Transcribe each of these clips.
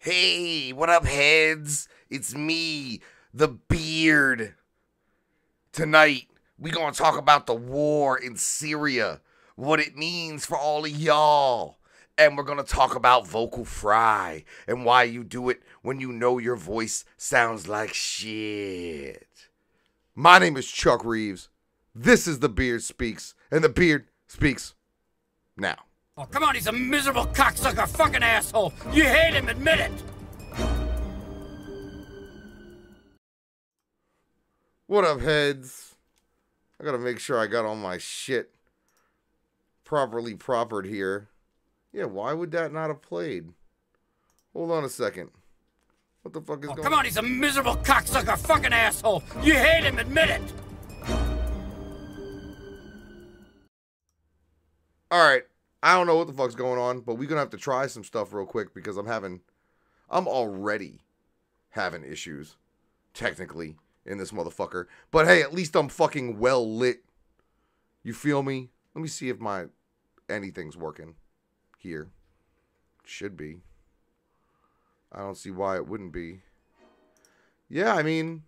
Hey, what up, heads? It's me, the Beard. Tonight, we gonna talk about the war in Syria, what it means for all of y'all. And we're gonna talk about vocal fry and why you do it when you know your voice sounds like shit. My name is Chuck Reeves. This is the Beard Speaks, and the Beard speaks now. Oh, come on, he's a miserable cocksucker fucking asshole. You hate him, admit it. What up, heads? I gotta make sure I got all my shit properly propered here. Yeah, why would that not have played? Hold on a second. What the fuck is going on? Come on, he's a miserable cocksucker fucking asshole. You hate him, admit it. Alright, I don't know what the fuck's going on, but we're gonna have to try some stuff real quick because I'm already having issues, technically, in this motherfucker. But hey, at least I'm fucking well lit. You feel me? Let me see if anything's working here. Should be. I don't see why it wouldn't be. Yeah, I mean,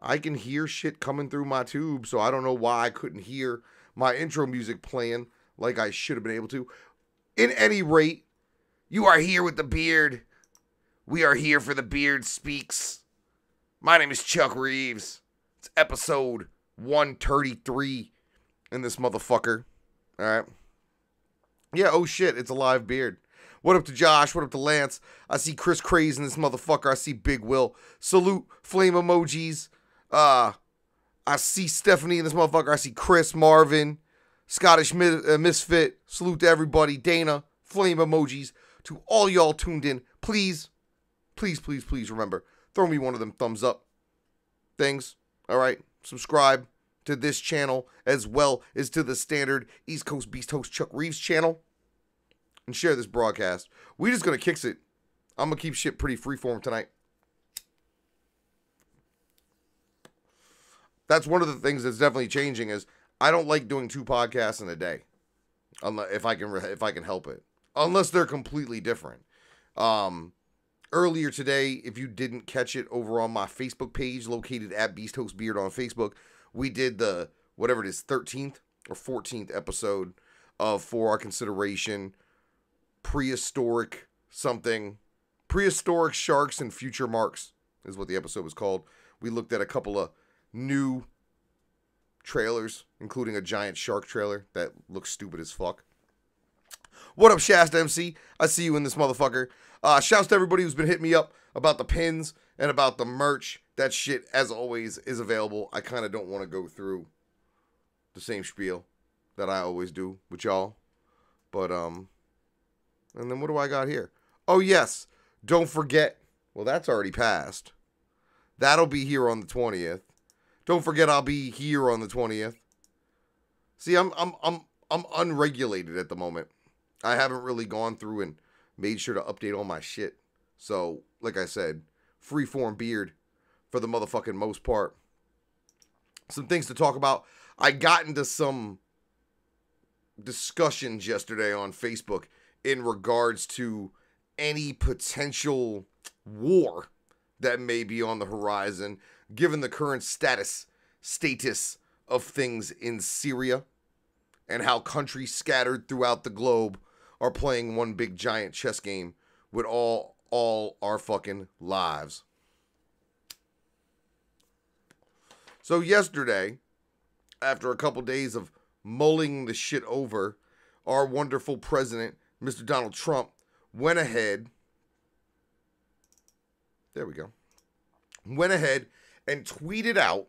I can hear shit coming through my tube, so I don't know why I couldn't hear my intro music playing like I should have been able to. In any rate, you are here with the Beard. We are here for the Beard Speaks. My name is Chuck Reeves. It's episode 133 in this motherfucker. Alright. Yeah, oh shit, it's a live Beard. What up to Josh? What up to Lance? I see Chris Craze in this motherfucker. I see Big Will. Salute, flame emojis. I see Stephanie in this motherfucker. I see Chris, Marvin, Scottish Misfit. Salute to everybody. Dana, flame emojis. To all y'all tuned in, please, please, please, please remember, throw me one of them thumbs up things. Alright? Subscribe to this channel as well as to the standard East Coast Beast Host Chuck Reeves channel. And share this broadcast. We just gonna kicks it. I'm gonna keep shit pretty freeform tonight. That's one of the things that's definitely changing is I don't like doing 2 podcasts in a day, unless if I can help it. Unless they're completely different. Earlier today, if you didn't catch it over on my Facebook page, located at Beast Host Beard on Facebook, we did the whatever it is 13th or 14th episode of For Our Consideration. Prehistoric Sharks and Future Marks is what the episode was called. We looked at a couple of new trailers, including a giant shark trailer that looks stupid as fuck. What up, Shasta MC? I see you in this motherfucker. Shouts to everybody who's been hitting me up about the pins and about the merch. That shit, as always, is available. I kind of don't want to go through the same spiel that I always do with y'all. But, and then what do I got here? Oh, yes. Don't forget. Well, that's already passed. That'll be here on the 20th. Don't forget I'll be here on the 20th. See, I'm unregulated at the moment. I haven't really gone through and made sure to update all my shit. So, like I said, freeform Beard for the motherfucking most part. Some things to talk about. I got into some discussions yesterday on Facebook in regards to any potential war that may be on the horizon, given the current status of things in Syria and how countries scattered throughout the globe are playing one big giant chess game with all our fucking lives. So yesterday, after a couple days of mulling the shit over, our wonderful president, Mr. Donald Trump, went ahead and tweeted out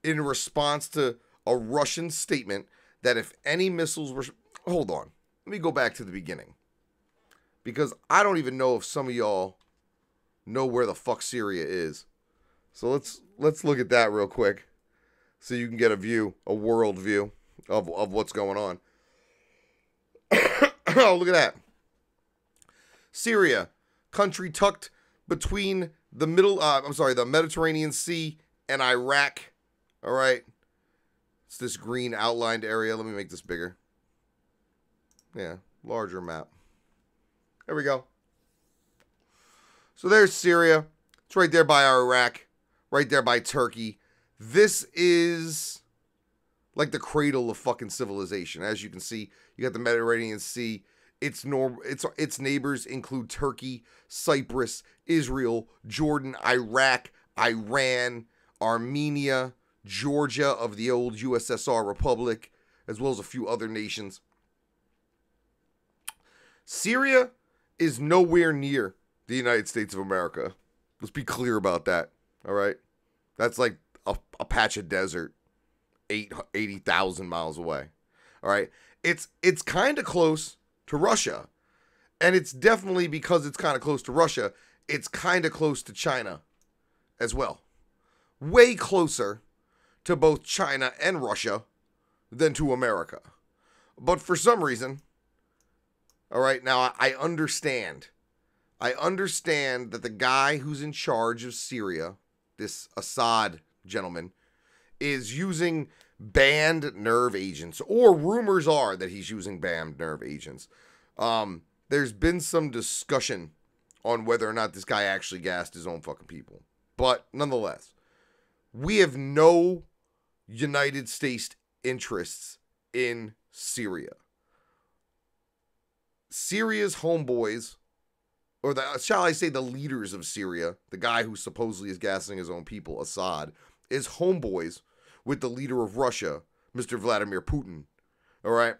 in response to a Russian statement that if any missiles were... Hold on. Let me go back to the beginning. Because I don't even know if some of y'all know where the fuck Syria is. So let's look at that real quick. So you can get a world view of what's going on. Oh, look at that. Syria, country tucked between the the Mediterranean Sea and Iraq. All right. It's this green outlined area. Let me make this bigger. Yeah, larger map. There we go. So there's Syria. It's right there by Iraq, right there by Turkey. This is like the cradle of fucking civilization. As you can see, you got the Mediterranean Sea. Its neighbors include Turkey, Cyprus, Israel, Jordan, Iraq, Iran, Armenia, Georgia of the old USSR Republic, as well as a few other nations. Syria is nowhere near the United States of America. Let's be clear about that, all right? That's like a patch of desert 80,000 miles away, all right? It's kind of close to Russia, and it's definitely because it's kind of close to Russia, it's kind of close to China as well. Way closer to both China and Russia than to America. But for some reason, all right, now I understand that the guy who's in charge of Syria, this Assad gentleman, is using banned nerve agents, or rumors are that he's using banned nerve agents. There's been some discussion on whether or not this guy actually gassed his own fucking people. But nonetheless, we have no United States interests in Syria. Syria's homeboys, or shall I say the leaders of Syria, the guy who supposedly is gassing his own people, Assad, is homeboys with the leader of Russia, Mr. Vladimir Putin. All right?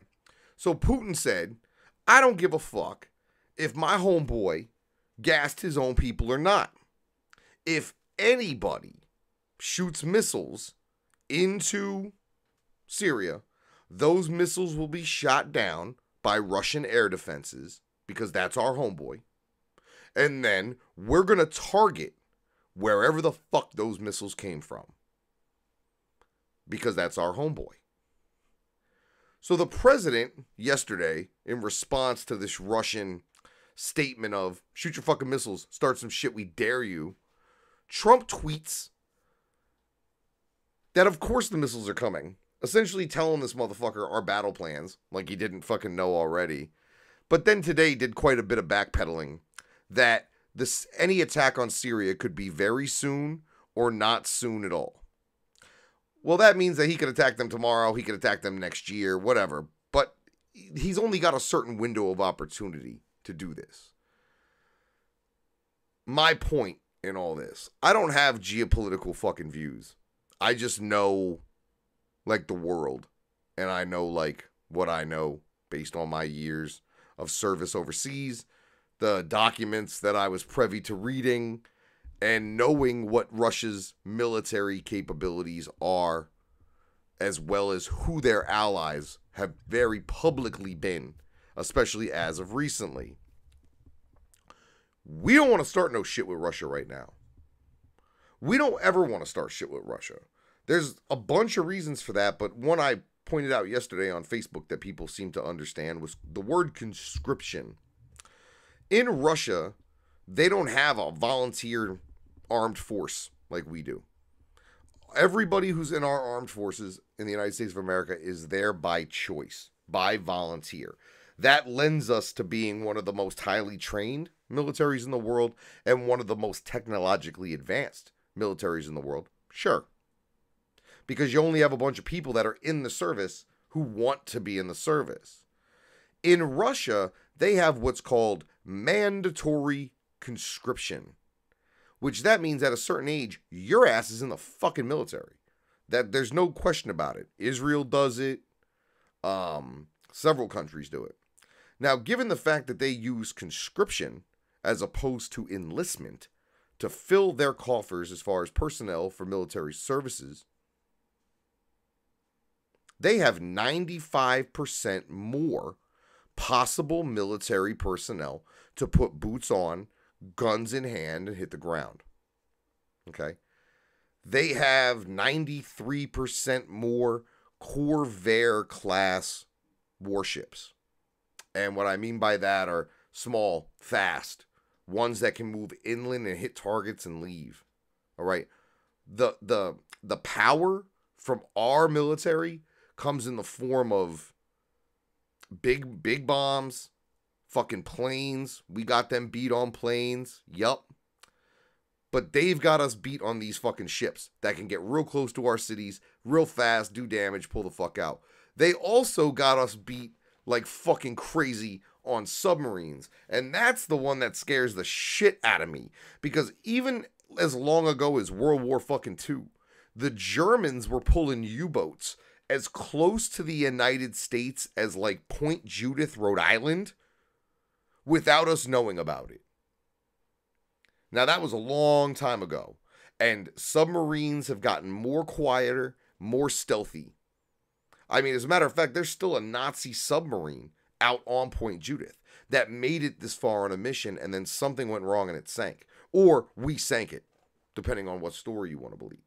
So Putin said, I don't give a fuck if my homeboy gassed his own people or not. If anybody shoots missiles into Syria, those missiles will be shot down by Russian air defenses, because that's our homeboy. And then we're going to target wherever the fuck those missiles came from, because that's our homeboy. So the president yesterday, in response to this Russian statement of shoot your fucking missiles, start some shit, we dare you, Trump tweets that of course the missiles are coming, essentially telling this motherfucker our battle plans, like he didn't fucking know already. But then today did quite a bit of backpedaling that any attack on Syria could be very soon or not soon at all. Well, that means that he could attack them tomorrow, he could attack them next year, whatever. But he's only got a certain window of opportunity to do this. My point in all this, I don't have geopolitical fucking views. I just know, like, the world. And I know, like, what I know based on my years of service overseas, the documents that I was privy to reading, and knowing what Russia's military capabilities are, as well as who their allies have very publicly been, especially as of recently. We don't want to start no shit with Russia right now. We don't ever want to start shit with Russia. There's a bunch of reasons for that, but one I pointed out yesterday on Facebook that people seem to understand was the word conscription. In Russia, they don't have a volunteer armed force like we do. Everybody who's in our armed forces in the United States of America is there by choice, by volunteer. That lends us to being one of the most highly trained militaries in the world and one of the most technologically advanced militaries in the world. Sure. Because you only have a bunch of people that are in the service who want to be in the service. In Russia, they have what's called mandatory conscription, which that means at a certain age, your ass is in the fucking military. That there's no question about it. Israel does it. Several countries do it. Now, given the fact that they use conscription as opposed to enlistment to fill their coffers as far as personnel for military services, they have 95% more possible military personnel to put boots on, guns in hand, and hit the ground. Okay? They have 93% more Corvair class warships. And what I mean by that are small, fast, ones that can move inland and hit targets and leave. All right? The power from our military comes in the form of big bombs, fucking planes. We got them beat on planes. Yup. But they've got us beat on these fucking ships that can get real close to our cities, real fast, do damage, pull the fuck out. They also got us beat like fucking crazy on submarines. And that's the one that scares the shit out of me. Because even as long ago as World War fucking II, the Germans were pulling U-boats as close to the United States as like Point Judith, Rhode Island, without us knowing about it. Now, that was a long time ago, and submarines have gotten more quieter, more stealthy. I mean, as a matter of fact, there's still a Nazi submarine out on Point Judith that made it this far on a mission, and then something went wrong and it sank. Or we sank it, depending on what story you want to believe.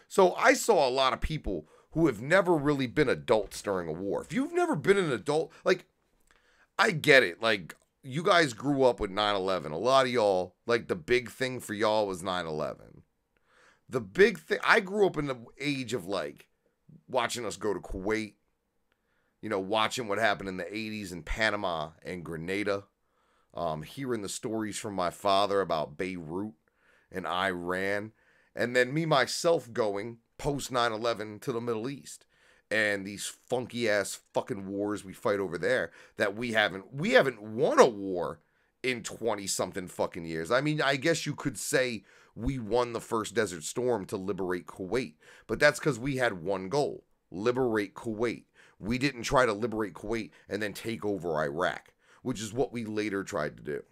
So I saw a lot of people who have never really been adults during a war. If you've never been an adult, like, I get it, like, you guys grew up with 9/11. A lot of y'all, like, the big thing for y'all was 9/11. The big thing, I grew up in the age of, like, watching us go to Kuwait, you know, watching what happened in the 80s in Panama and Grenada, hearing the stories from my father about Beirut and Iran, and then me, myself, going post 9/11 to the Middle East. And these funky ass fucking wars we fight over there that we haven't won a war in 20 something fucking years. I mean, I guess you could say we won the first Desert Storm to liberate Kuwait, but that's because we had one goal: liberate Kuwait. We didn't try to liberate Kuwait and then take over Iraq, which is what we later tried to do.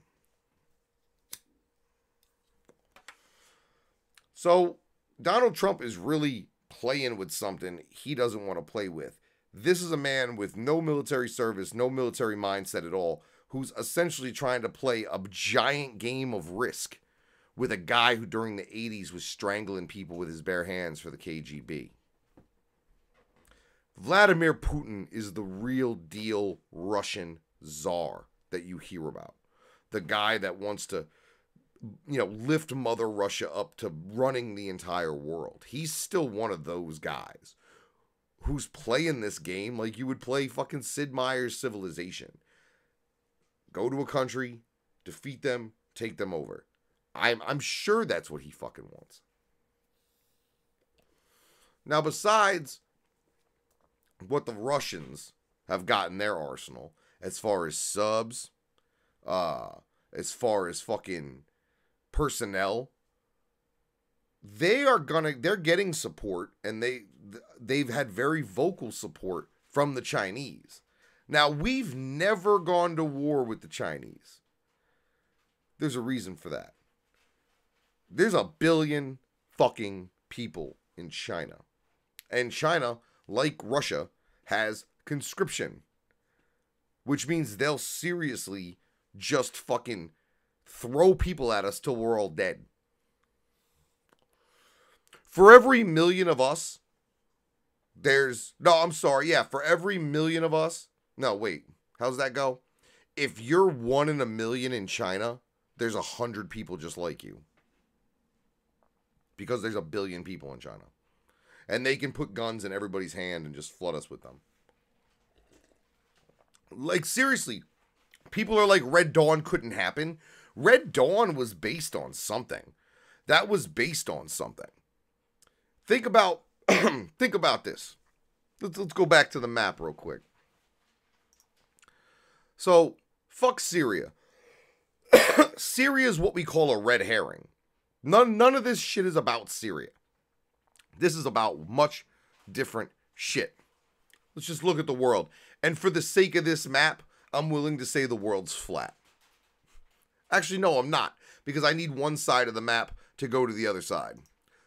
So Donald Trump is really playing with something he doesn't want to play with. This is a man with no military service, no military mindset at all, who's essentially trying to play a giant game of Risk with a guy who during the 80s was strangling people with his bare hands for the KGB. Vladimir Putin is the real deal Russian czar that you hear about. The guy that wants to, you know, lift Mother Russia up to running the entire world. He's still one of those guys who's playing this game like you would play fucking Sid Meier's Civilization. Go to a country, defeat them, take them over. I'm sure that's what he fucking wants. Now, besides what the Russians have got in their arsenal, as far as subs, as far as fucking personnel, they're getting support, and they've had very vocal support from the Chinese. Now, we've never gone to war with the Chinese. There's a reason for that. There's 1 billion fucking people in China. And China, like Russia, has conscription, which means they'll seriously just fucking throw people at us till we're all dead. For every million of us, for every million of us, how's that go? If you're 1 in a million in China, there's 100 people just like you. Because there's 1 billion people in China. And they can put guns in everybody's hand and just flood us with them. Like, seriously, people are like, Red Dawn couldn't happen. Red Dawn was based on something. That was based on something. Think about this. Let's go back to the map real quick. So, fuck Syria. Syria is what we call a red herring. None of this shit is about Syria. This is about much different shit. Let's just look at the world. And for the sake of this map, I'm willing to say the world's flat. Actually, no, I'm not. Because I need one side of the map to go to the other side.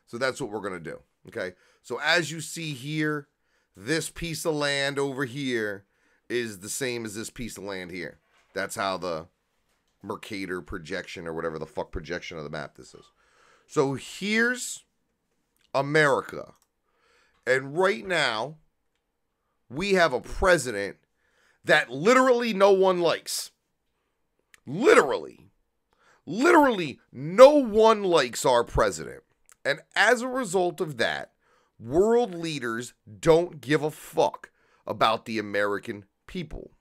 So that's what we're going to do. Okay? So as you see here, this piece of land over here is the same as this piece of land here. That's how the Mercator projection or whatever the fuck projection of the map this is. So here's America. And right now, we have a president that literally no one likes. Literally no one likes our president. And as a result of that, world leaders don't give a fuck about the American people.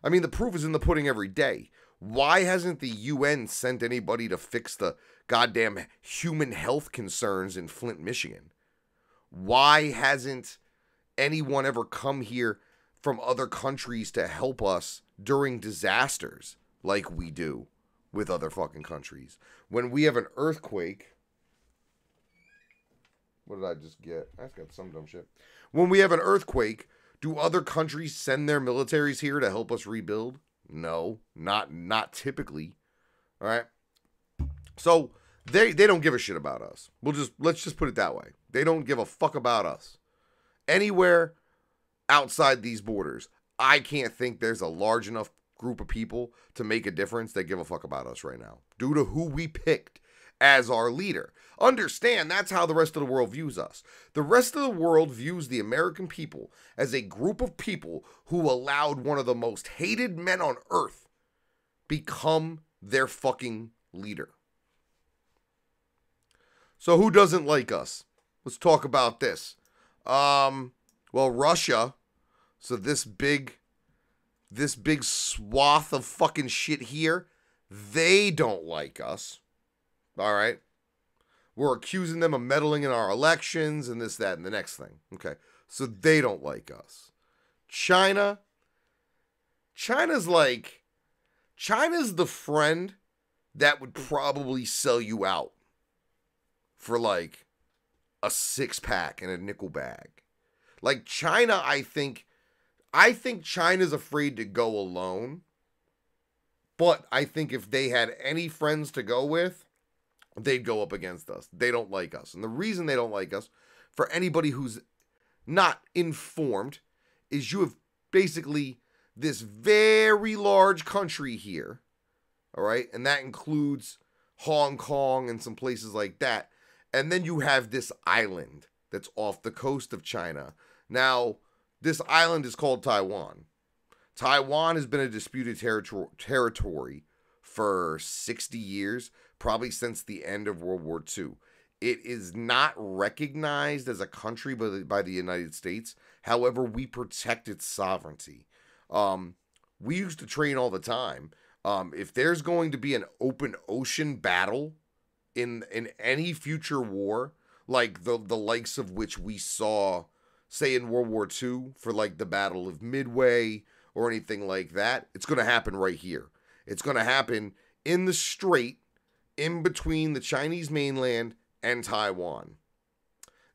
I mean, the proof is in the pudding every day. Why hasn't the UN sent anybody to fix the goddamn human health concerns in Flint, Michigan? Why hasn't anyone ever come here from other countries to help us during disasters like we do with other fucking countries? When we have an earthquake... What did I just get? I just got some dumb shit. When we have an earthquake, do other countries send their militaries here to help us rebuild? No, not typically. All right. So they don't give a shit about us. Let's just put it that way. They don't give a fuck about us. Anywhere outside these borders, I can't think there's a large enough group of people to make a difference that give a fuck about us right now, due to who we picked as our leader. Understand, that's how the rest of the world views us. The rest of the world views the American people as a group of people who allowed one of the most hated men on earth become their fucking leader. So who doesn't like us? Let's talk about this. Well, Russia. So this big swath of fucking shit here, they don't like us. All right. We're accusing them of meddling in our elections and this, that, and the next thing. Okay. So they don't like us. China's the friend that would probably sell you out for like a 6-pack and a nickel bag. Like China, I think China's afraid to go alone. But I think if they had any friends to go with, they'd go up against us. They don't like us. And the reason they don't like us, for anybody who's not informed, is you have basically this very large country here. All right. And that includes Hong Kong and some places like that. And then you have this island that's off the coast of China. Now, this island is called Taiwan. Taiwan has been a disputed territory for 60 years, probably since the end of World War II. It is not recognized as a country by the United States. However, we protect its sovereignty. We used to train all the time. If there's going to be an open ocean battle in any future war, like the likes of which we saw, say, in World War II, for like the Battle of Midway or anything like that, it's going to happen right here. It's going to happen in the strait in between the Chinese mainland and Taiwan.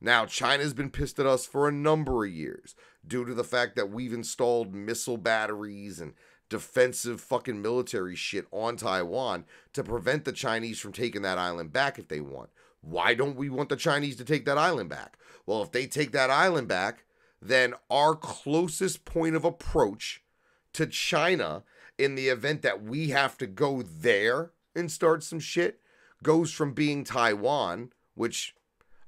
Now, China's been pissed at us for a number of years due to the fact that we've installed missile batteries and defensive fucking military shit on Taiwan to prevent the Chinese from taking that island back if they want. Why don't we want the Chinese to take that island back? Well, if they take that island back, then our closest point of approach to China in the event that we have to go there and start some shit goes from being Taiwan, which,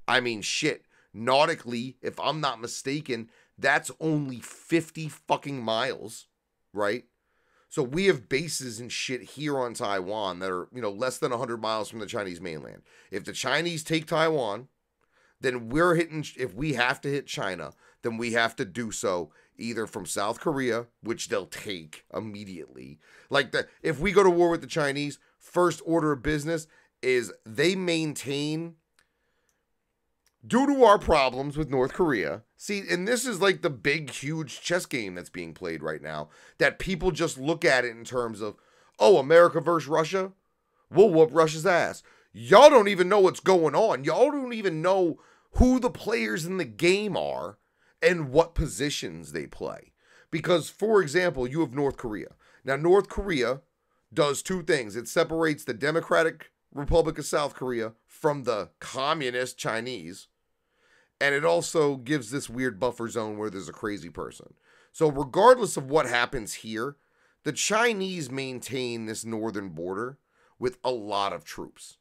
I mean, shit, nautically, if I'm not mistaken, that's only 50 fucking miles, right? So we have bases and shit here on Taiwan that are, less than 100 miles from the Chinese mainland. If the Chinese take Taiwan, then we're hitting, if we have to hit China, then we have to do so either from South Korea, which they'll take immediately. Like, if we go to war with the Chinese, first order of business is they maintain, due to our problems with North Korea. See, and this is like the big, huge chess game that's being played right now, that people just look at it in terms of, oh, America versus Russia? We'll whoop Russia's ass. Y'all don't even know what's going on. Y'all don't even know who the players in the game are and what positions they play. Because, for example, you have North Korea. Now, North Korea does two things. It separates the Democratic Republic of South Korea from the communist Chinese. And it also gives this weird buffer zone where there's a crazy person. So regardless of what happens here, the Chinese maintain this northern border with a lot of troops.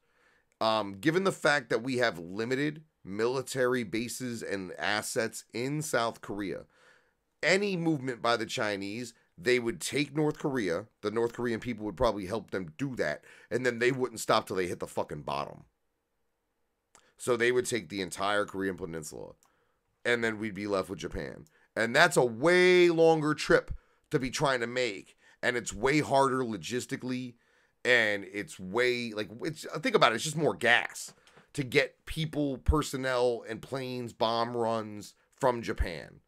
Given the fact that we have limited military bases and assets in South Korea, any movement by the Chinese, they would take North Korea. The North Korean people would probably help them do that. And then they wouldn't stop till they hit the fucking bottom. So they would take the entire Korean peninsula. And then we'd be left with Japan. And that's a way longer trip to be trying to make. And it's way harder logistically, and it's way, like, think about it, it's just more gas to get people, personnel, and planes, bomb runs from Japan.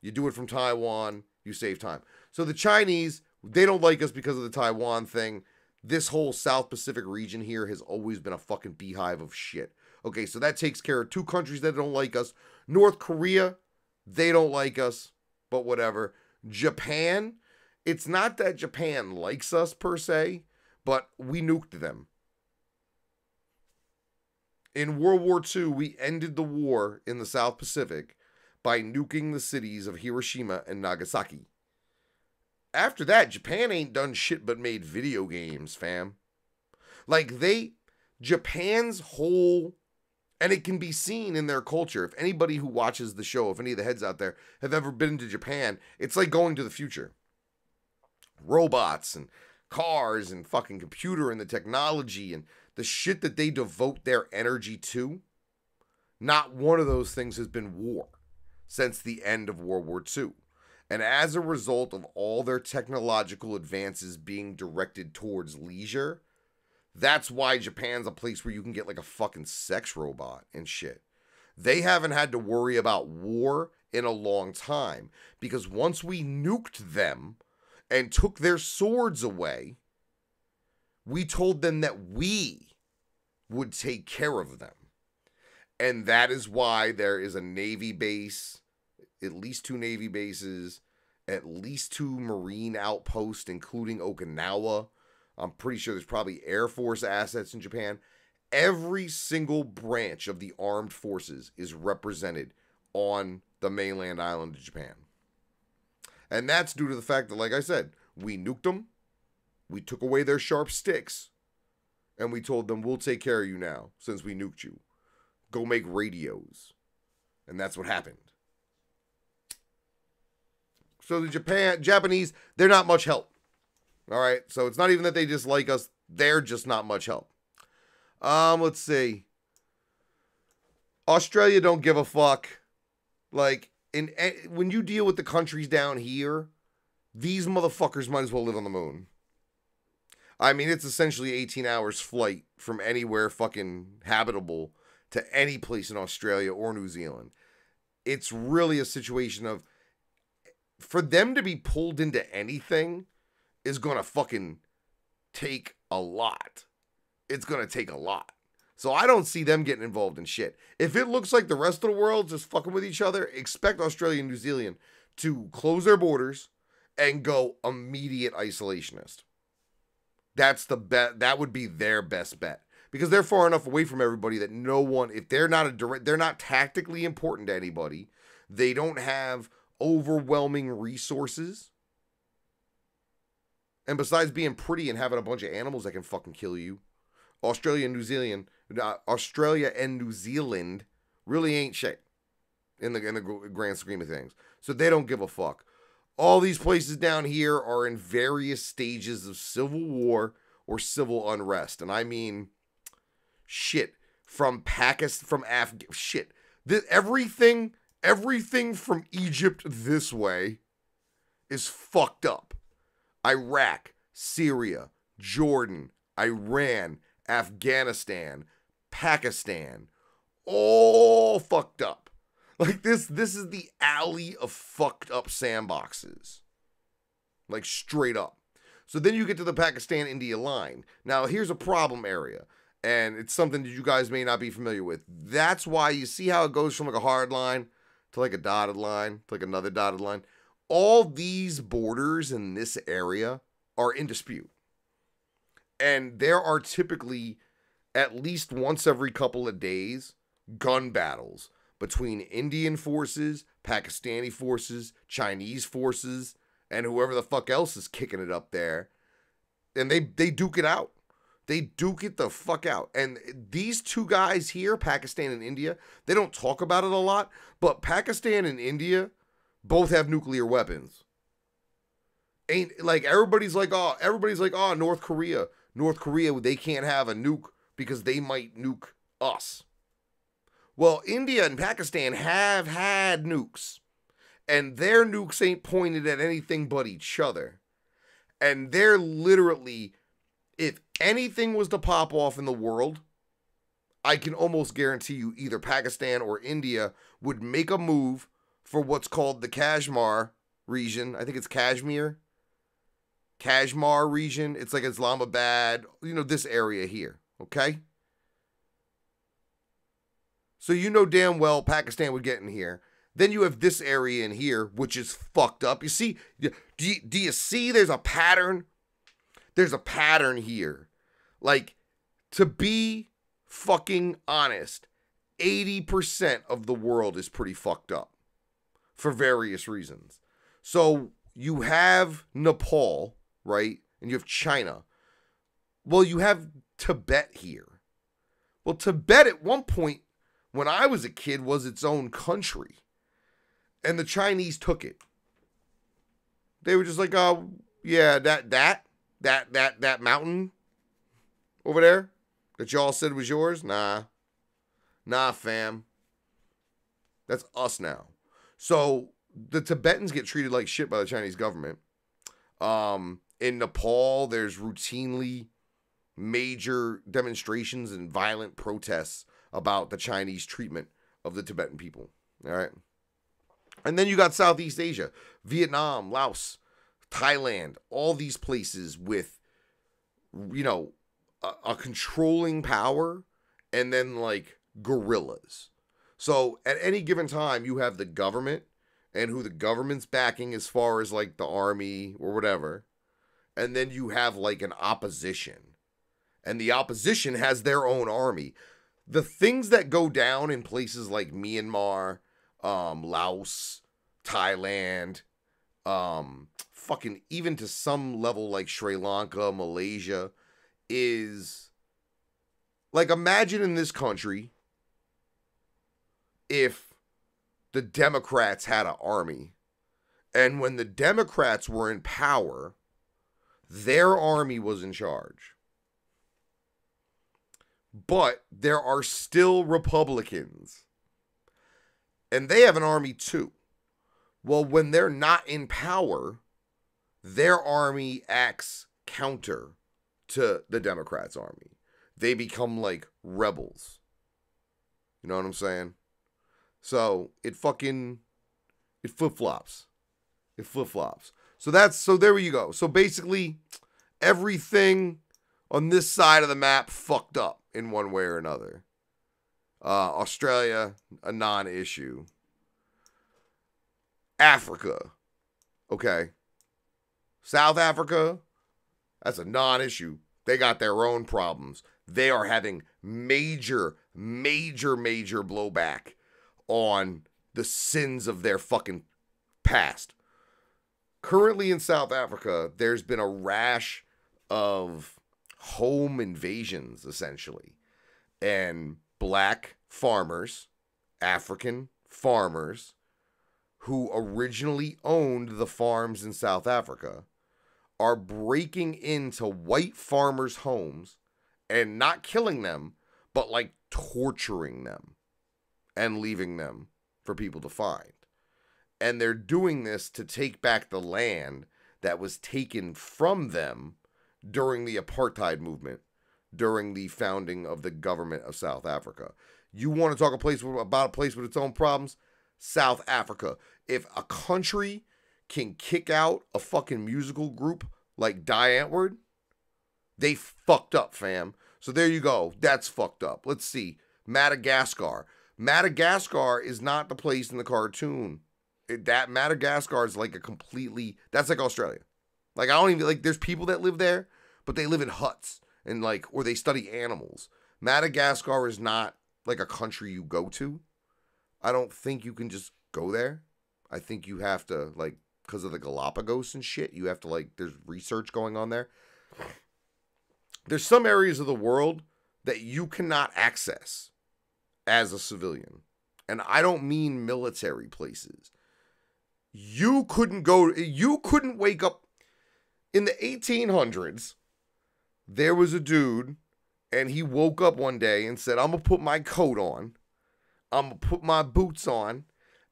You do it from Taiwan, you save time. So the Chinese, they don't like us because of the Taiwan thing. This whole South Pacific region here has always been a fucking beehive of shit. Okay, so that takes care of two countries that don't like us. North Korea, they don't like us, but whatever. Japan, it's not that Japan likes us per se, but we nuked them. In World War II, we ended the war in the South Pacific by nuking the cities of Hiroshima and Nagasaki. After that, Japan ain't done shit but made video games, fam. Like, Japan's whole, and it can be seen in their culture. If anybody who watches the show, if any of the heads out there have ever been to Japan, it's like going to the future. Robots and cars and fucking computer and the technology and the shit that they devote their energy to. Not one of those things has been war since the end of World War II. And as a result of all their technological advances being directed towards leisure, that's why Japan's a place where you can get like a fucking sex robot and shit. They haven't had to worry about war in a long time, because once we nuked them and took their swords away, we told them that we would take care of them. And that is why there is a Navy base, at least 2 Navy bases, at least 2 Marine outposts, including Okinawa. I'm pretty sure there's probably Air Force assets in Japan. Every single branch of the armed forces is represented on the mainland island of Japan. And that's due to the fact that, like I said, we nuked them, we took away their sharp sticks, and we told them, we'll take care of you now, since we nuked you. Go make radios. And that's what happened. So the Japanese, they're not much help. All right, so it's not even that they dislike us, they're just not much help. Let's see. Australia don't give a fuck. Like, when you deal with the countries down here, these motherfuckers might as well live on the moon. I mean, it's essentially 18 hours flight from anywhere fucking habitable to any place in Australia or New Zealand. It's really a situation of, for them to be pulled into anything is going to fucking take a lot. It's going to take a lot. So I don't see them getting involved in shit. If it looks like the rest of the world just fucking with each other, expect Australia and New Zealand to close their borders and go immediate isolationist. That's the bet. That would be their best bet, because they're far enough away from everybody that no one, if they're not tactically important to anybody, they don't have overwhelming resources. And besides being pretty and having a bunch of animals that can fucking kill you, Australia and New Zealand really ain't shit in the grand scheme of things. So they don't give a fuck. All these places down here are in various stages of civil war or civil unrest. And I mean, shit, from Pakistan, shit. Everything from Egypt this way is fucked up. Iraq, Syria, Jordan, Iran, Afghanistan, Pakistan, all fucked up. Like, this is the alley of fucked up sandboxes. Like, straight up. So then you get to the Pakistan-India line. Now, here's a problem area, and it's something that you guys may not be familiar with. That's why you see how it goes from like a hard line to like a dotted line to like another dotted line. All these borders in this area are in dispute. And there are typically, at least once every couple of days, gun battles between Indian forces, Pakistani forces, Chinese forces, and whoever the fuck else is kicking it up there. And they duke it out. They duke it the fuck out. And these two guys here, Pakistan and India, they don't talk about it a lot, but Pakistan and India both have nuclear weapons. Ain't like everybody's like, oh, North Korea, they can't have a nuke because they might nuke us. Well, India and Pakistan have had nukes, and their nukes ain't pointed at anything but each other. And they're literally, if anything was to pop off in the world, I can almost guarantee you either Pakistan or India would make a move for what's called the Kashmir region. I think it's Kashmir region. It's like Islamabad, this area here, okay? So you know damn well Pakistan would get in here. Then you have this area in here, which is fucked up. You see, do you see there's a pattern? There's a pattern here. Like, to be fucking honest, 80% of the world is pretty fucked up for various reasons. So you have Nepal, right? And you have China. Well, you have Tibet here. Well, Tibet at one point, when I was a kid, was its own country. And the Chinese took it. They were just like, oh, yeah, that mountain over there that y'all said was yours? Nah, fam. That's us now. So the Tibetans get treated like shit by the Chinese government. In Nepal, there's routinely major demonstrations and violent protests about the Chinese treatment of the Tibetan people. All right. And then you got Southeast Asia, Vietnam, Laos, Thailand, all these places with, a controlling power and then like guerrillas. So at any given time, you have the government and who the government's backing as far as like the army or whatever. And then you have like an opposition. And the opposition has their own army. The things that go down in places like Myanmar, Laos, Thailand, fucking even to some level like Sri Lanka, Malaysia, is like, imagine in this country if the Democrats had an army, and when the Democrats were in power, their army was in charge. But there are still Republicans, and they have an army too. Well, when they're not in power, their army acts counter to the Democrats' army. They become like rebels. You know what I'm saying? So it flip-flops. It flip-flops. So there you go. So basically, everything on this side of the map fucked up in one way or another. Australia, a non-issue. Africa, okay. South Africa, that's a non-issue. They got their own problems. They are having major blowback on the sins of their fucking past. Currently in South Africa, there's been a rash of home invasions, essentially. And black farmers, African farmers, who originally owned the farms in South Africa, are breaking into white farmers' homes and not killing them, but like torturing them and leaving them for people to find. And they're doing this to take back the land that was taken from them during the apartheid movement, during the founding of the government of South Africa. You want to talk about a place with its own problems? South Africa. If a country can kick out a fucking musical group like Die Antwoord, they fucked up, fam. So there you go. That's fucked up. Let's see. Madagascar. Madagascar is not the place in the cartoon. That Madagascar is like that's like Australia. Like, I don't even, like, there's people that live there, but they live in huts and like, or they study animals. Madagascar is not like a country you go to. I don't think you can just go there. I think you have to, like, because of the Galapagos and shit, you have to, like, there's research going on there. There's some areas of the world that you cannot access as a civilian. And I don't mean military places. You couldn't wake up in the 1800s. There was a dude, and he woke up one day and said, I'm going to put my coat on, I'm going to put my boots on,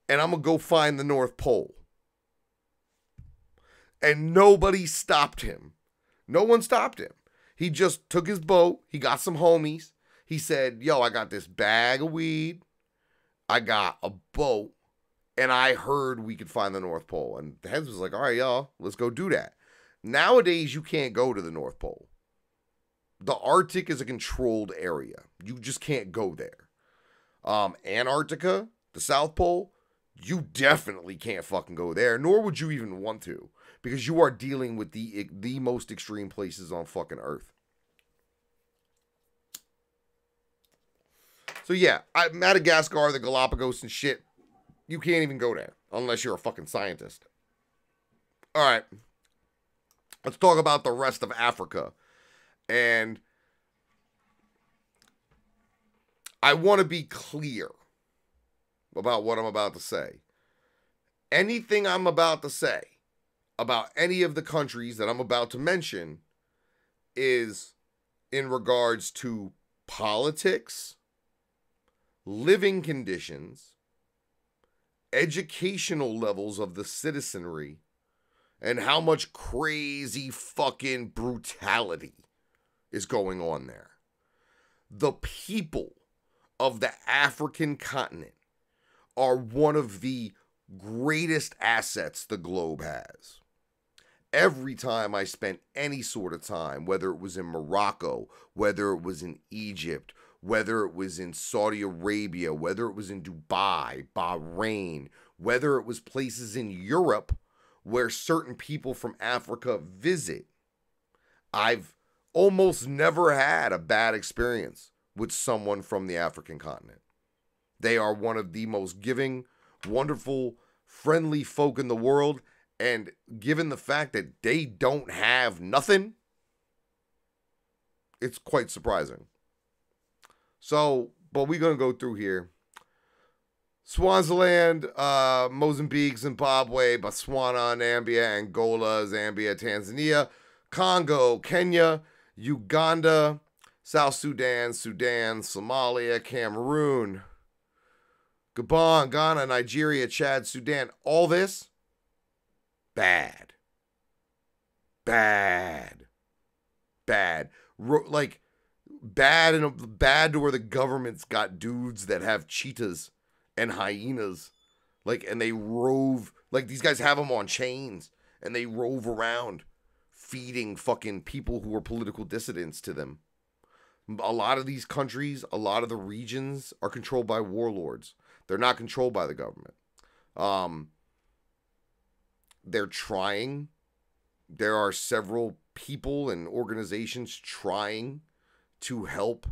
and I'm going to go find the North Pole. And nobody stopped him. No one stopped him. He just took his boat. He got some homies. He said, yo, I got this bag of weed. I got a boat. And I heard we could find the North Pole. And the heads was like, all right, y'all, let's go do that. Nowadays, you can't go to the North Pole. The Arctic is a controlled area. You just can't go there. Antarctica, the South Pole, you definitely can't fucking go there, nor would you even want to, because you are dealing with the most extreme places on fucking Earth. So yeah, Madagascar, the Galapagos and shit, you can't even go there unless you're a fucking scientist. All right, let's talk about the rest of Africa. And I want to be clear about what I'm about to say. Anything I'm about to say about any of the countries that I'm about to mention is in regards to politics, living conditions, educational levels of the citizenry, and how much crazy fucking brutality is going on there. The people of the African continent are one of the greatest assets the globe has. Every time I spent any sort of time, whether it was in Morocco, whether it was in Egypt, whether it was in Saudi Arabia, whether it was in Dubai, Bahrain, whether it was places in Europe where certain people from Africa visit, I've almost never had a bad experience with someone from the African continent. They are one of the most giving, wonderful, friendly folk in the world. And given the fact that they don't have nothing, it's quite surprising. So, but we're going to go through here. Swaziland, Mozambique, Zimbabwe, Botswana, Namibia, Angola, Zambia, Tanzania, Congo, Kenya, Uganda, South Sudan, Somalia, Cameroon, Gabon, Ghana, Nigeria, Chad, Sudan. All this, bad. Bad. Like, bad to where the government's got dudes that have cheetahs and hyenas. Like, and they rove. Like, these guys have them on chains. And they rove around feeding fucking people who are political dissidents to them. A lot of these countries, a lot of the regions are controlled by warlords. They're not controlled by the government. They're trying. There are several people and organizations trying to help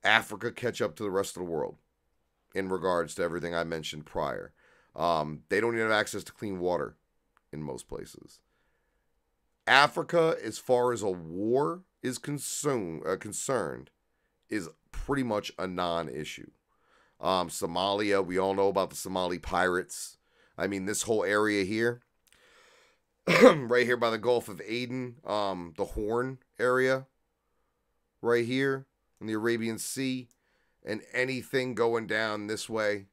Africa catch up to the rest of the world in regards to everything I mentioned prior. They don't even have access to clean water in most places. Africa, as far as a war is concerned, is pretty much a non-issue. Somalia, we all know about the Somali pirates. I mean, this whole area here, right here by the Gulf of Aden, the Horn area, right here in the Arabian Sea, and anything going down this way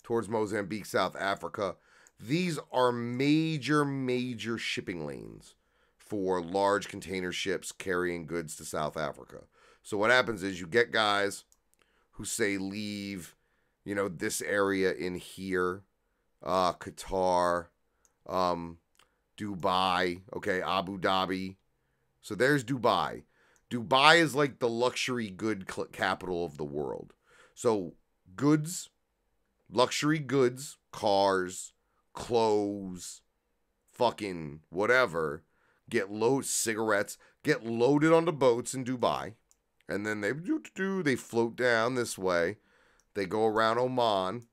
towards Mozambique, South Africa. These are major shipping lanes for large container ships carrying goods to South Africa. So what happens is you get guys who say leave, this area in here, Qatar, Dubai, okay, Abu Dhabi. So there's Dubai. Dubai is like the luxury good capital of the world. So goods, luxury goods, cars, clothes, fucking whatever, cigarettes, get loaded onto boats in Dubai. And then they float down this way. They go around Oman,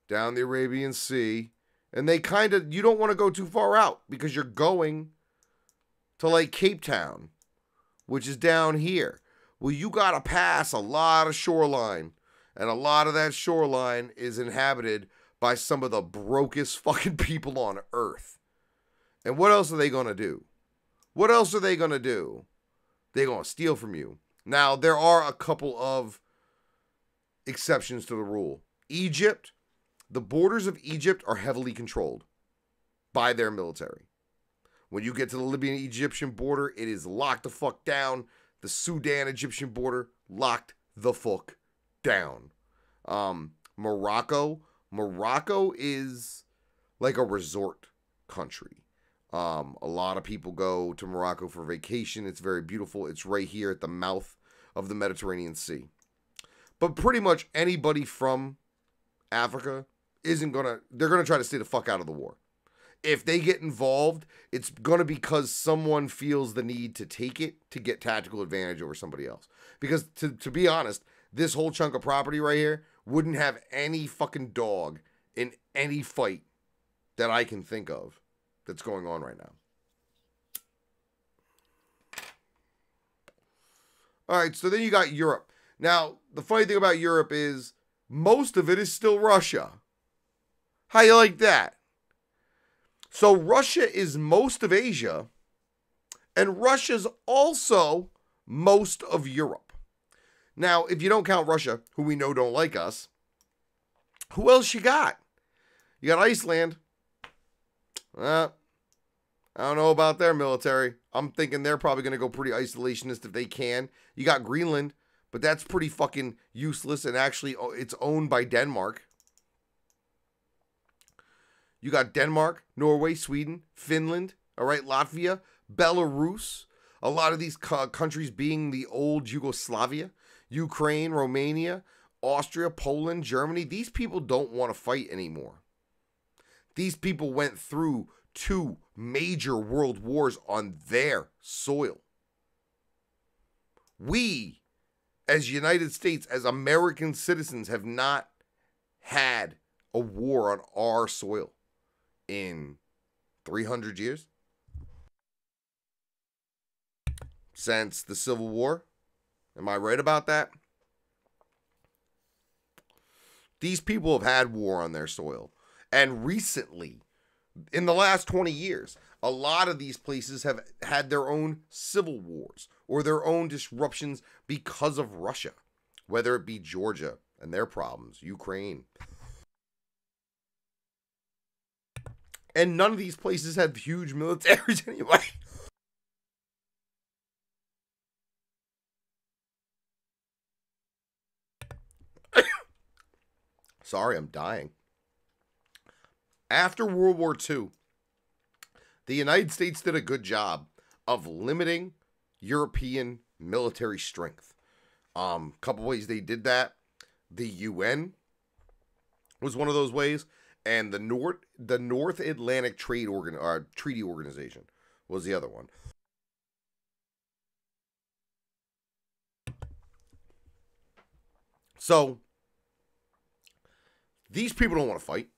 down the Arabian Sea. And they you don't want to go too far out because you're going to like Cape Town, which is down here. Well, you got to pass a lot of shoreline. And a lot of that shoreline is inhabited by some of the brokest fucking people on earth. And what else are they going to do? What else are they going to do? They're going to steal from you. Now, there are a couple of exceptions to the rule. Egypt, the borders of Egypt are heavily controlled by their military. When you get to the Libyan-Egyptian border, it is locked the fuck down. The Sudan-Egyptian border, locked the fuck down. Morocco is like a resort country. A lot of people go to Morocco for vacation. It's very beautiful. It's right here at the mouth of the Mediterranean Sea. But pretty much anybody from Africa they're gonna try to stay the fuck out of the war. If they get involved, it's gonna be because someone feels the need to take it to get tactical advantage over somebody else. Because to be honest, this whole chunk of property right here wouldn't have any fucking dog in any fight that I can think of that's going on right now. All right, so then you got Europe. Now, the funny thing about Europe is most of it is still Russia. How you like that? So Russia is most of Asia, and Russia's also most of Europe. Now, if you don't count Russia, who we know don't like us, who else you got? You got Iceland. I don't know about their military. I'm thinking they're probably going to go pretty isolationist if they can. You got Greenland, but that's pretty fucking useless, and actually it's owned by Denmark. You got Denmark, Norway, Sweden, Finland, all right, Latvia, Belarus, a lot of these countries being the old Yugoslavia, Ukraine, Romania, Austria, Poland, Germany. These people don't want to fight anymore. These people went through 2 major world wars on their soil. We, as United States, as American citizens, have not had a war on our soil in 300 years. Since the Civil War. Am I right about that? These people have had war on their soil. And recently, in the last 20 years, a lot of these places have had their own civil wars or their own disruptions because of Russia, whether it be Georgia and their problems, Ukraine. And none of these places have huge militaries anyway. Sorry, I'm dying. After World War II, the United States did a good job of limiting European military strength. Couple ways they did that. The UN was one of those ways, and the North Atlantic Treaty Organization was the other one. So these people don't want to fight.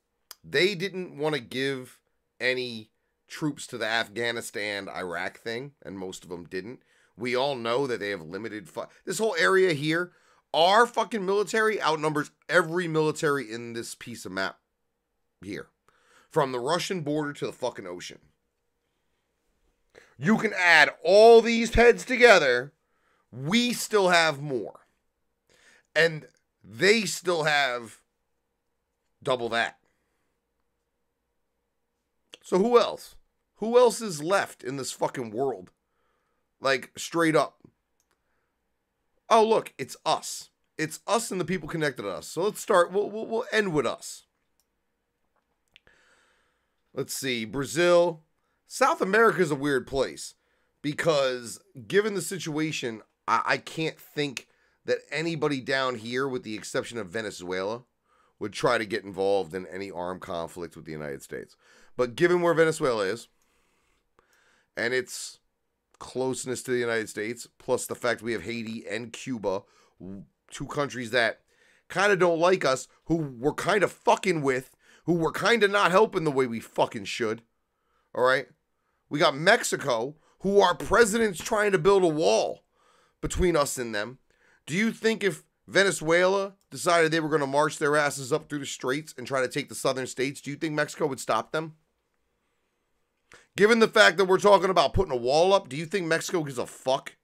They didn't want to give any troops to the Afghanistan-Iraq thing, and most of them didn't. We all know that they have limited... This whole area here, our fucking military outnumbers every military in this piece of map here. From the Russian border to the fucking ocean. You can add all these heads together, we still have more. And they still have double that. So who else? Who else is left in this fucking world? Like, straight up. Oh, look, it's us. It's us and the people connected to us. So let's start. We'll end with us. Let's see. Brazil. South America is a weird place. Because given the situation, I can't think that anybody down here, with the exception of Venezuela, would try to get involved in any armed conflict with the United States. But given where Venezuela is, and its closeness to the United States, plus the fact we have Haiti and Cuba, 2 countries that kind of don't like us, who we're kind of fucking with, who we're kind of not helping the way we fucking should. All right? We got Mexico, who our president's trying to build a wall between us and them. Do you think if Venezuela decided they were going to march their asses up through the straits and try to take the southern states, do you think Mexico would stop them? Given the fact that we're talking about putting a wall up, do you think Mexico gives a fuck?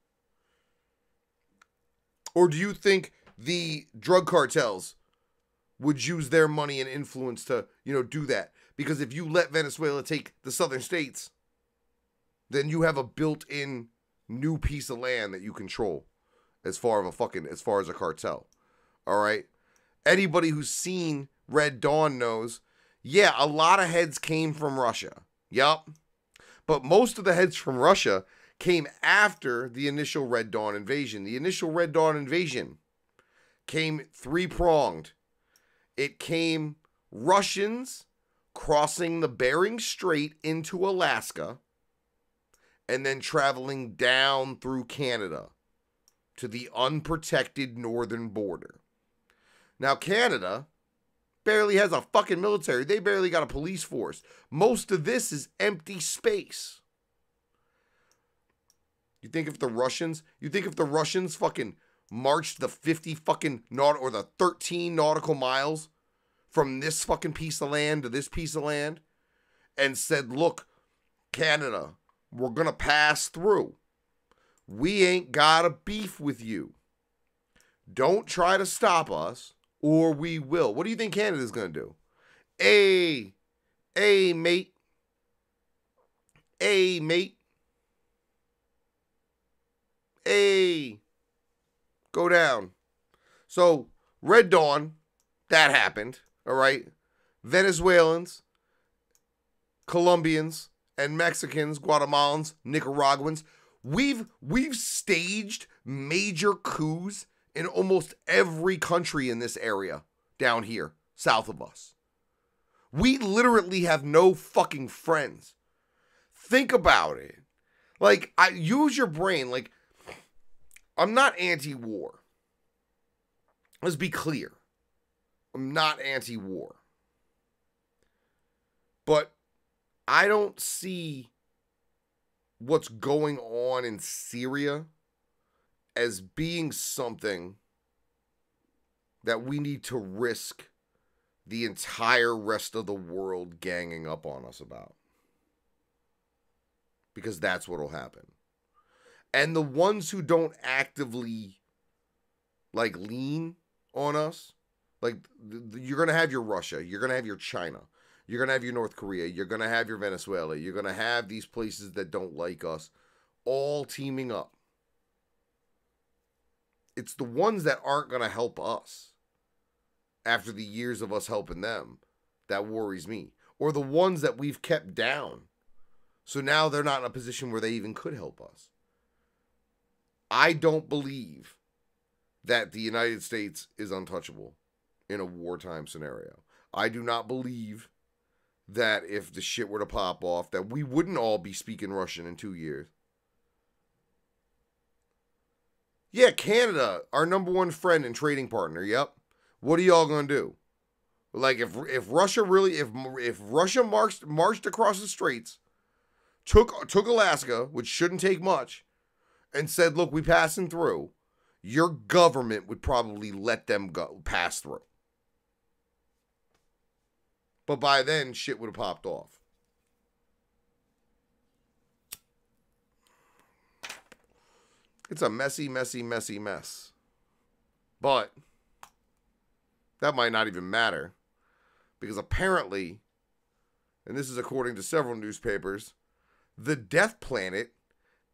Or do you think the drug cartels would use their money and influence to, do that? Because if you let Venezuela take the southern states, then you have a built-in new piece of land that you control as far as a cartel. All right? Anybody who's seen Red Dawn knows, yeah, a lot of heads came from Russia. Yup. But most of the heads from Russia came after the initial Red Dawn invasion. The initial Red Dawn invasion came three-pronged. It came Russians crossing the Bering Strait into Alaska and then traveling down through Canada to the unprotected northern border. Now, Canada barely has a fucking military. They barely got a police force. Most of this is empty space. You think if the Russians fucking marched the 50 fucking or the 13 nautical miles from this fucking piece of land to this piece of land and said, look, Canada, we're going to pass through. We ain't got a beef with you. Don't try to stop us or we will. What do you think Canada's going to do? Hey, mate. Hey, mate. Hey. Go down. So, Red Dawn, that happened, all right? Venezuelans, Colombians, and Mexicans, Guatemalans, Nicaraguans, we've staged major coups in almost every country in this area down here, south of us. We literally have no fucking friends. Think about it. Like, use your brain. Like, I'm not anti-war. Let's be clear. I'm not anti-war. But I don't see what's going on in Syria as being something that we need to risk the entire rest of the world ganging up on us about. Because that's what'll happen. And the ones who don't actively, like, lean on us, like, you're going to have your Russia, you're going to have your China, you're going to have your North Korea, you're going to have your Venezuela, you're going to have these places that don't like us, all teaming up. It's the ones that aren't going to help us after the years of us helping them that worries me. Or the ones that we've kept down. So now they're not in a position where they even could help us. I don't believe that the United States is untouchable in a wartime scenario. I do not believe that if the shit were to pop off, that we wouldn't all be speaking Russian in 2 years. Yeah, Canada, our number one friend and trading partner. Yep. What are y'all gonna do? Like, if Russia really, if Russia marched across the straits, took Alaska, which shouldn't take much, and said, look, we passing through, your government would probably let them pass through. But by then, shit would have popped off. It's a messy, messy, messy mess. But that might not even matter. Because apparently, and this is according to several newspapers, the Death Planet,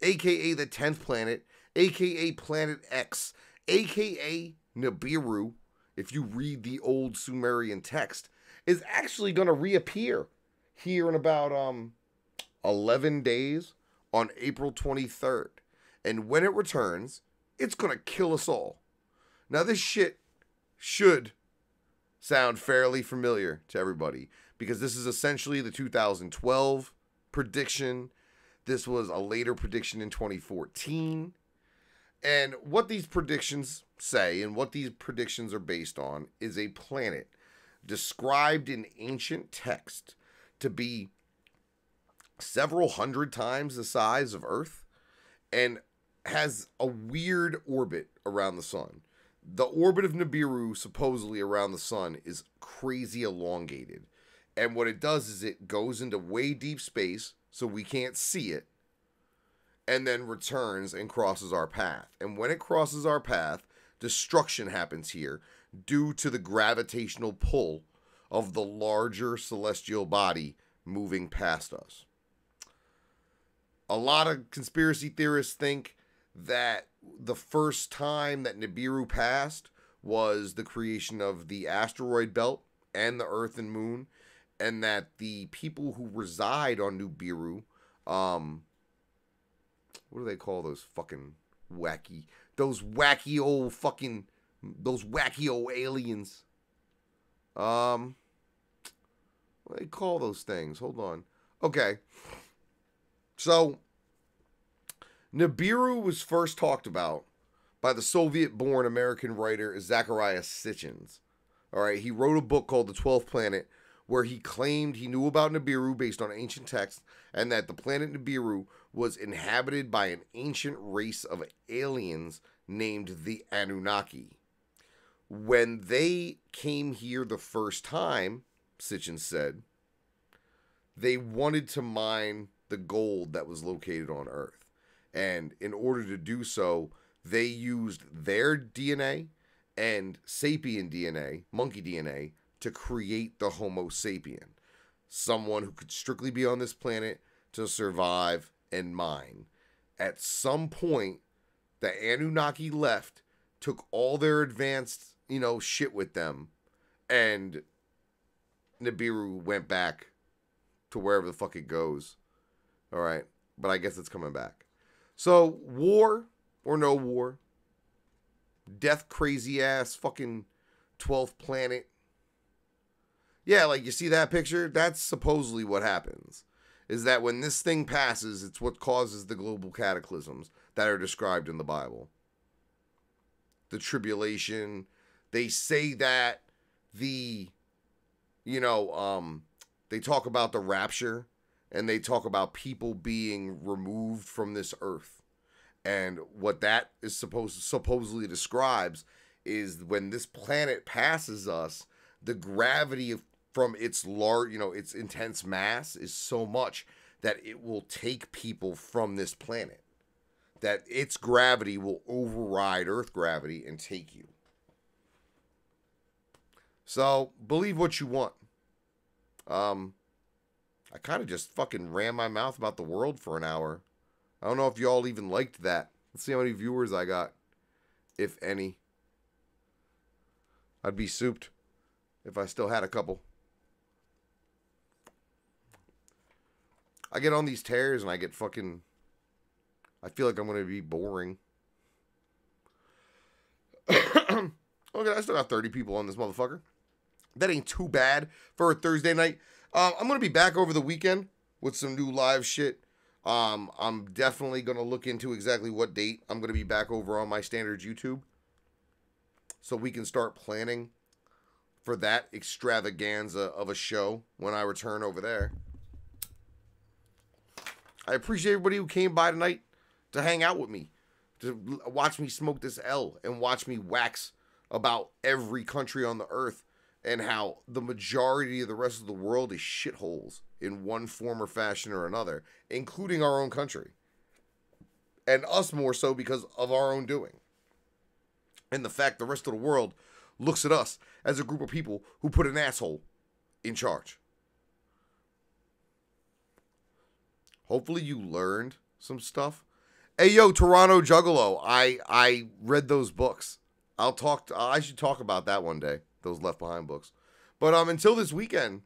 a.k.a. the 10th planet, a.k.a. Planet X, a.k.a. Nibiru, if you read the old Sumerian text, is actually going to reappear here in about 11 days on April 23rd. And when it returns, it's going to kill us all. Now, this shit should sound fairly familiar to everybody because this is essentially the 2012 prediction. This was a later prediction in 2014. And what these predictions say and what these predictions are based on is a planet described in ancient text to be several hundred times the size of Earth and has a weird orbit around the sun. The orbit of Nibiru, supposedly around the sun, is crazy elongated. And what it does is it goes into way deep space, so we can't see it, and then returns and crosses our path. And when it crosses our path, destruction happens here due to the gravitational pull of the larger celestial body moving past us. A lot of conspiracy theorists think that the first time that Nibiru passed was the creation of the asteroid belt and the Earth and Moon, and that the people who reside on Nibiru, what do they call those fucking those wacky old aliens? What do they call those things? Hold on. Okay. So, Nibiru was first talked about by the Soviet-born American writer Zachariah Sitchin. All right, he wrote a book called The 12th Planet, where he claimed he knew about Nibiru based on ancient texts, and that the planet Nibiru was inhabited by an ancient race of aliens named the Anunnaki. When they came here the first time, Sitchin said, they wanted to mine the gold that was located on Earth. And in order to do so, they used their DNA and sapien DNA, monkey DNA, to create the Homo sapien. Someone who could strictly be on this planet to survive and mine. At some point, the Anunnaki left, took all their advanced, shit with them, and Nibiru went back to wherever the fuck it goes. All right, but I guess it's coming back. So, war or no war, death crazy ass fucking 12th planet. Yeah, like you see that picture? That's supposedly what happens. Is that when this thing passes, it's what causes the global cataclysms that are described in the Bible. The tribulation. They say that they talk about the rapture. And they talk about people being removed from this earth. And what that is supposedly describes is when this planet passes us, the gravity from its large, its intense mass is so much that it will take people from this planet. That its gravity will override Earth gravity and take you. So, believe what you want. I kind of just fucking ran my mouth about the world for an hour. I don't know if y'all even liked that. Let's see how many viewers I got, if any. I'd be souped if I still had a couple. I get on these tears and I get fucking... I feel like I'm going to be boring. Okay, I still got 30 people on this motherfucker. That ain't too bad for a Thursday night. I'm going to be back over the weekend with some new live shit. I'm definitely going to look into exactly what date I'm going to be back over on my standard YouTube. So we can start planning for that extravaganza of a show when I return over there. I appreciate everybody who came by tonight to hang out with me. To watch me smoke this L and watch me wax about every country on the earth. And how the majority of the rest of the world is shitholes in one form or fashion or another, including our own country. And us more so because of our own doing. And the fact the rest of the world looks at us as a group of people who put an asshole in charge. Hopefully you learned some stuff. Hey, yo, Toronto Juggalo. I read those books. I should talk about that one day. Those Left Behind books. But until this weekend,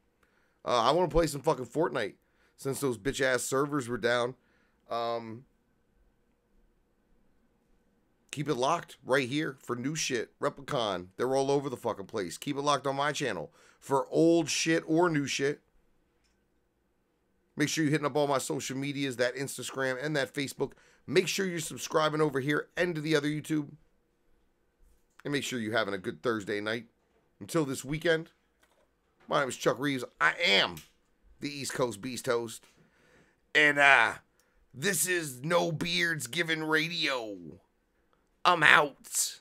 I want to play some fucking Fortnite since those bitch ass servers were down. Keep it locked right here for new shit. Replicon, they're all over the fucking place. Keep it locked on my channel for old shit or new shit. Make sure you're hitting up all my social medias, that Instagram and that Facebook. Make sure you're subscribing over here and to the other YouTube. And make sure you're having a good Thursday night. Until this weekend, my name is Chuck Reeves. I am the East Coast Beast Host. And this is No Beards Given Radio. I'm out.